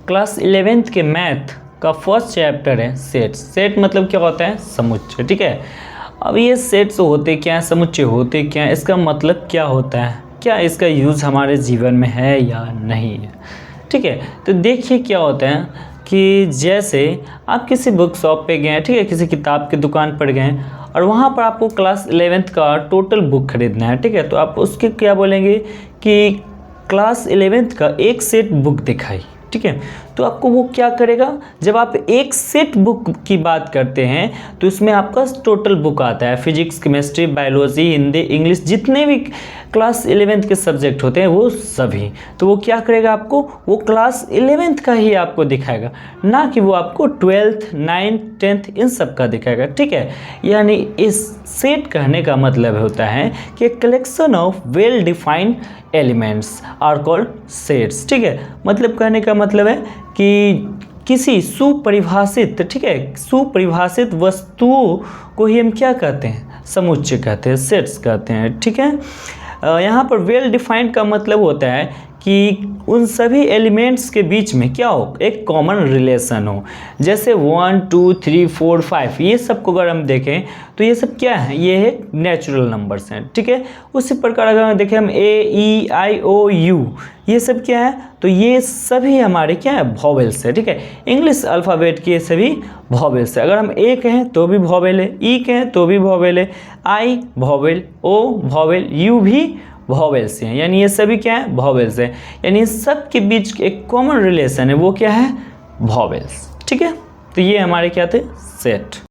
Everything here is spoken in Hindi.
क्लास 11th के मैथ का फर्स्ट चैप्टर है सेट। सेट मतलब क्या होता है? समुच्चय। ठीक है, अब ये सेट्स होते क्या हैं, समुच्चय होते क्या हैं, इसका मतलब क्या होता है, क्या इसका यूज़ हमारे जीवन में है या नहीं है। ठीक है, तो देखिए क्या होता है कि जैसे आप किसी बुक शॉप पे गए, ठीक है, किसी किताब की दुकान पर गए और वहाँ पर आपको क्लास 11th का टोटल बुक खरीदना है। ठीक है, तो आप उसके क्या बोलेंगे कि क्लास 11th का एक सेट बुक दिखाई। ठीक है, तो आपको वो क्या करेगा, जब आप एक सेट बुक की बात करते हैं तो इसमें आपका टोटल बुक आता है, physics, chemistry, biology, Hindi, English, जितने भी क्लास 11th के सब्जेक्ट होते हैं वो सभी। तो वो क्या करेगा, आपको वो क्लास 11th का ही आपको दिखाएगा, ना कि वो आपको 12th, 9th, 10th इन सब का दिखाएगा। ठीक है, यानी इस सेट कहने का मतलब होता है कि collection of well defined elements are called sets. ठीक है, मतलब कहने का मतलब है कि किसी सुपरिभाषित, ठीक है, सुपरिभाषित वस्तुओं को ही हम क्या कहते हैं, समुच्चय कहते हैं, सेट्स कहते हैं। ठीक है, यहाँ पर वेल डिफाइंड का मतलब होता है कि उन सभी एलिमेंट्स के बीच में क्या हो, एक कॉमन रिलेशन हो। जैसे 1 2 3 4 5 ये सब को अगर हम देखें तो ये सब क्या है, ये है नेचुरल नंबर्स हैं। ठीक है, उसी प्रकार अगर हम देखें हम A E I O U ये सब क्या है, तो ये सभी हमारे क्या है, वॉवेल्स है। ठीक है, इंग्लिश अल्फ़ाबेट के सभी वॉवेल्स है। अगर हम ए कहें तो भी वॉवेल है, ई कहें तो भी वॉवेल है, आई वॉवेल, ओ वॉवेल, यू भी वॉवेल्स हैं, यानी ये सभी क्या है, वॉवेल्स हैं। यानी सब के बीच एक कॉमन रिलेशन है, वो क्या है, वॉवेल्स। ठीक है, तो ये हमारे क्या थे, सेट।